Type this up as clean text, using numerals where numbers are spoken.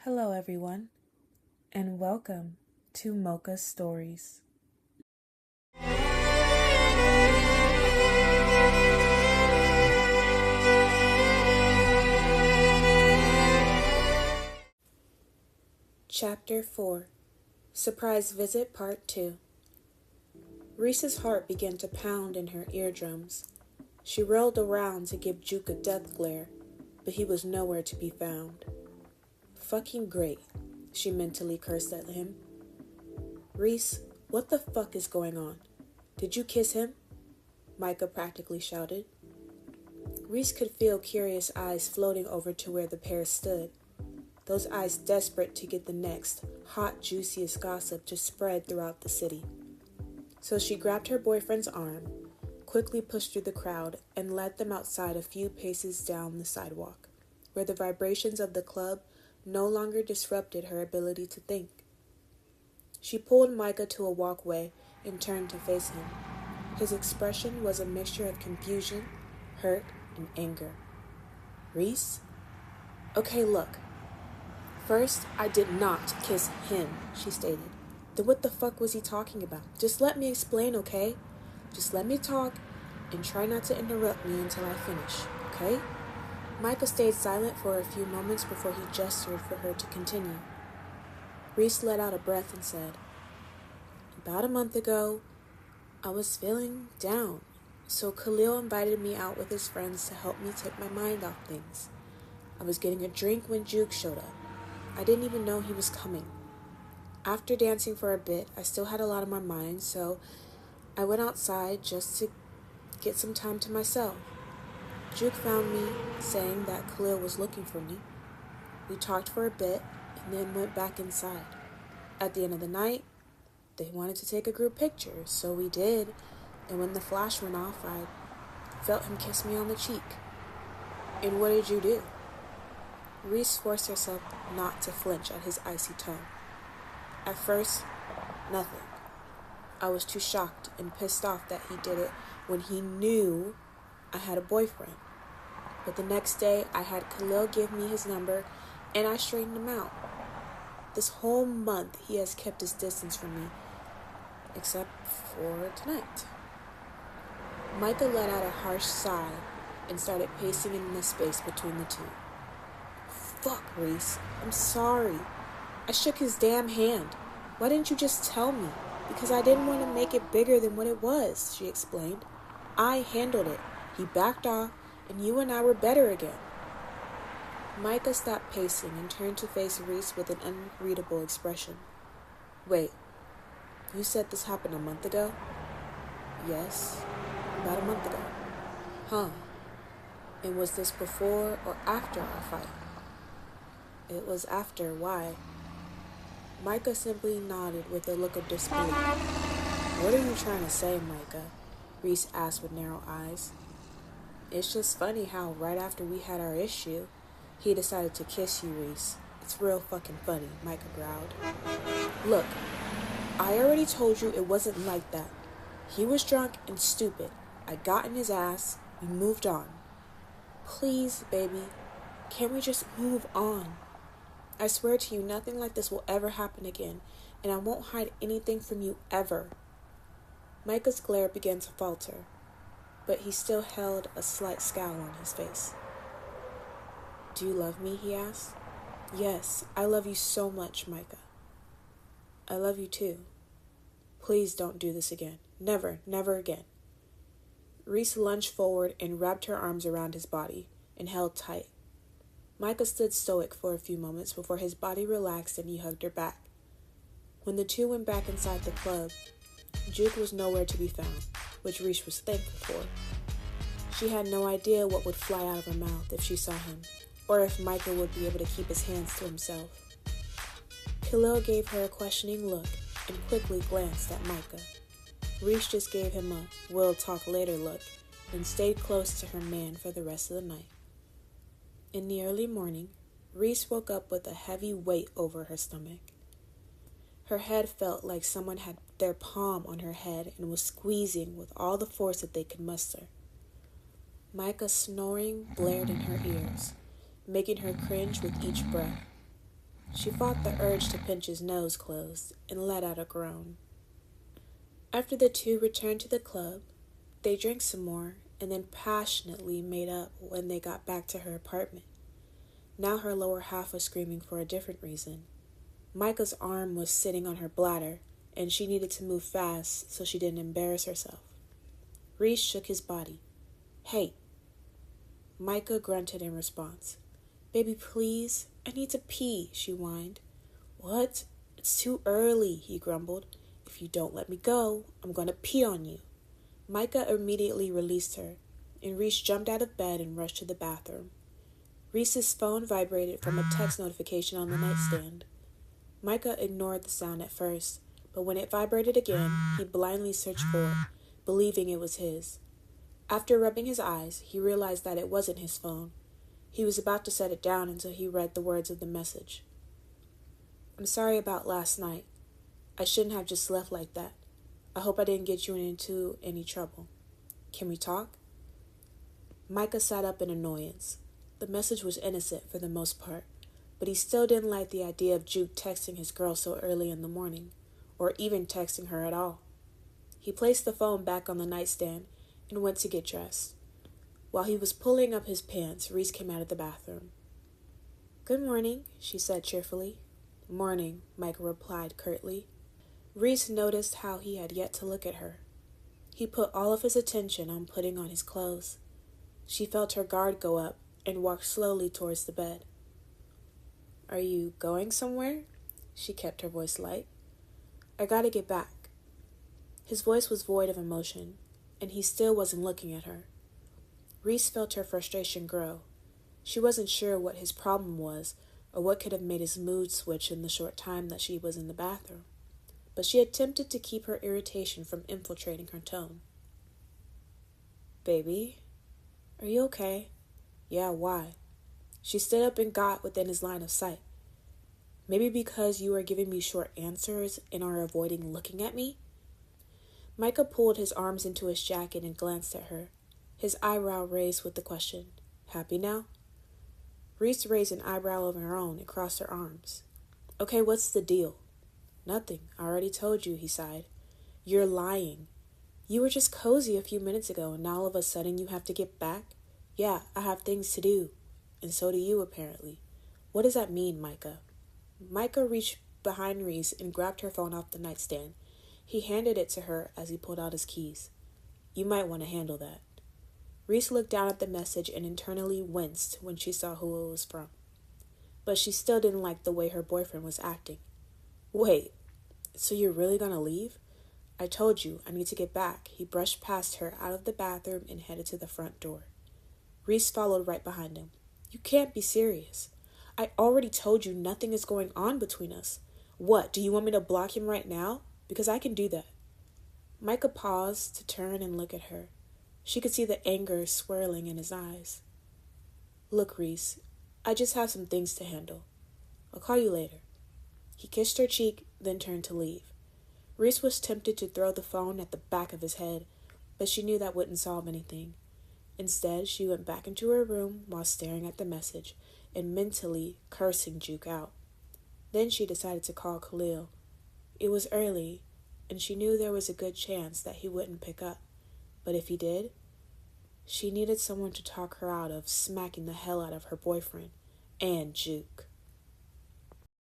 Hello, everyone, and welcome to Mocha Stories. Chapter 4 Surprise Visit Part 2. Reese's heart began to pound in her eardrums. She rolled around to give Juke a death glare, but he was nowhere to be found. Fucking great, she mentally cursed at him. Reese, what the fuck is going on? Did you kiss him? Micah practically shouted. Reese could feel curious eyes floating over to where the pair stood. Those eyes desperate to get the next, hot, juiciest gossip to spread throughout the city. So she grabbed her boyfriend's arm, quickly pushed through the crowd, and led them outside a few paces down the sidewalk, where the vibrations of the club no longer disrupted her ability to think. She pulled Micah to a walkway and turned to face him. His expression was a mixture of confusion, hurt, and anger. Reese? Okay, look. First, I did not kiss him, she stated. Then what the fuck was he talking about? Just let me explain, okay? Just let me talk and try not to interrupt me until I finish, okay? Micah stayed silent for a few moments before he gestured for her to continue. Reese let out a breath and said, About a month ago, I was feeling down, so Khalil invited me out with his friends to help me take my mind off things. I was getting a drink when Juke showed up. I didn't even know he was coming. After dancing for a bit, I still had a lot on my mind, so I went outside just to get some time to myself. Juke found me, saying that Khalil was looking for me. We talked for a bit, and then went back inside. At the end of the night, they wanted to take a group picture, so we did, and when the flash went off, I felt him kiss me on the cheek. And what did you do? Reese forced herself not to flinch at his icy tone. At first, nothing. I was too shocked and pissed off that he did it when he knew I had a boyfriend. But the next day, I had Khalil give me his number, and I straightened him out. This whole month, he has kept his distance from me, except for tonight. Micah let out a harsh sigh and started pacing in the space between the two. Fuck, Reese. I'm sorry. I shook his damn hand. Why didn't you just tell me? Because I didn't want to make it bigger than what it was, she explained. I handled it. He backed off, and you and I were better again. Micah stopped pacing and turned to face Reese with an unreadable expression. Wait, you said this happened a month ago? Yes, about a month ago. Huh. And was this before or after our fight? It was after. Why? Micah simply nodded with a look of disbelief. What are you trying to say, Micah? Reese asked with narrow eyes. It's just funny how right after we had our issue, he decided to kiss you, Reese. It's real fucking funny, Micah growled. Look, I already told you it wasn't like that. He was drunk and stupid. I got in his ass. We moved on. Please, baby, can't we just move on? I swear to you, nothing like this will ever happen again, and I won't hide anything from you ever. Micah's glare began to falter, but he still held a slight scowl on his face. Do you love me? He asked. Yes, I love you so much, Micah. I love you too. Please don't do this again. Never, never again. Reese lunged forward and wrapped her arms around his body and held tight. Micah stood stoic for a few moments before his body relaxed and he hugged her back. When the two went back inside the club, Juke was nowhere to be found, which Reese was thankful for. She had no idea what would fly out of her mouth if she saw him, or if Micah would be able to keep his hands to himself. Khalil gave her a questioning look and quickly glanced at Micah. Reese just gave him a we'll talk later look and stayed close to her man for the rest of the night. In the early morning, Reese woke up with a heavy weight over her stomach. Her head felt like someone had their palm on her head and was squeezing with all the force that they could muster. Micah's snoring blared in her ears, making her cringe with each breath. She fought the urge to pinch his nose closed and let out a groan. After the two returned to the club, they drank some more and then passionately made up when they got back to her apartment. Now her lower half was screaming for a different reason. Micah's arm was sitting on her bladder, and she needed to move fast so she didn't embarrass herself. Reese shook his body. "Hey." Micah grunted in response. "Baby, please. I need to pee," she whined. "What? It's too early," he grumbled. "If you don't let me go, I'm going to pee on you." Micah immediately released her, and Reese jumped out of bed and rushed to the bathroom. Reese's phone vibrated from a text notification on the nightstand. Micah ignored the sound at first, but when it vibrated again, he blindly searched for it, believing it was his. After rubbing his eyes, he realized that it wasn't his phone. He was about to set it down until he read the words of the message. "I'm sorry about last night. I shouldn't have just left like that. I hope I didn't get you into any trouble. Can we talk?" Micah sat up in annoyance. The message was innocent for the most part, but he still didn't like the idea of Juke texting his girl so early in the morning, or even texting her at all. He placed the phone back on the nightstand and went to get dressed. While he was pulling up his pants, Reese came out of the bathroom. "Good morning," she said cheerfully. "Morning," Micah replied curtly. Reese noticed how he had yet to look at her. He put all of his attention on putting on his clothes. She felt her guard go up and walked slowly towards the bed. "Are you going somewhere?" She kept her voice light. "I gotta get back." His voice was void of emotion, and he still wasn't looking at her. Reese felt her frustration grow. She wasn't sure what his problem was or what could have made his mood switch in the short time that she was in the bathroom, but she attempted to keep her irritation from infiltrating her tone. "Baby, are you okay?" "Yeah, why?" She stood up and got within his line of sight. "Maybe because you are giving me short answers and are avoiding looking at me?" Micah pulled his arms into his jacket and glanced at her. His eyebrow raised with the question, "Happy now?" Reese raised an eyebrow of her own and crossed her arms. "Okay, what's the deal?" "Nothing. I already told you," he sighed. "You're lying. You were just cozy a few minutes ago, and now all of a sudden you have to get back? Yeah, I have things to do. And so do you, apparently. What does that mean, Micah?" Micah reached behind Reese and grabbed her phone off the nightstand. He handed it to her as he pulled out his keys. "You might want to handle that." Reese looked down at the message and internally winced when she saw who it was from. But she still didn't like the way her boyfriend was acting. "Wait, so you're really gonna leave?" "I told you, I need to get back." He brushed past her out of the bathroom and headed to the front door. Reese followed right behind him. "You can't be serious. I already told you nothing is going on between us. What, do you want me to block him right now? Because I can do that." Micah paused to turn and look at her. She could see the anger swirling in his eyes. "Look, Reese, I just have some things to handle. I'll call you later." He kissed her cheek, then turned to leave. Reese was tempted to throw the phone at the back of his head, but she knew that wouldn't solve anything. Instead, she went back into her room while staring at the message and mentally cursing Juke out. Then she decided to call Khalil. It was early, and she knew there was a good chance that he wouldn't pick up. But if he did, she needed someone to talk her out of smacking the hell out of her boyfriend and Juke.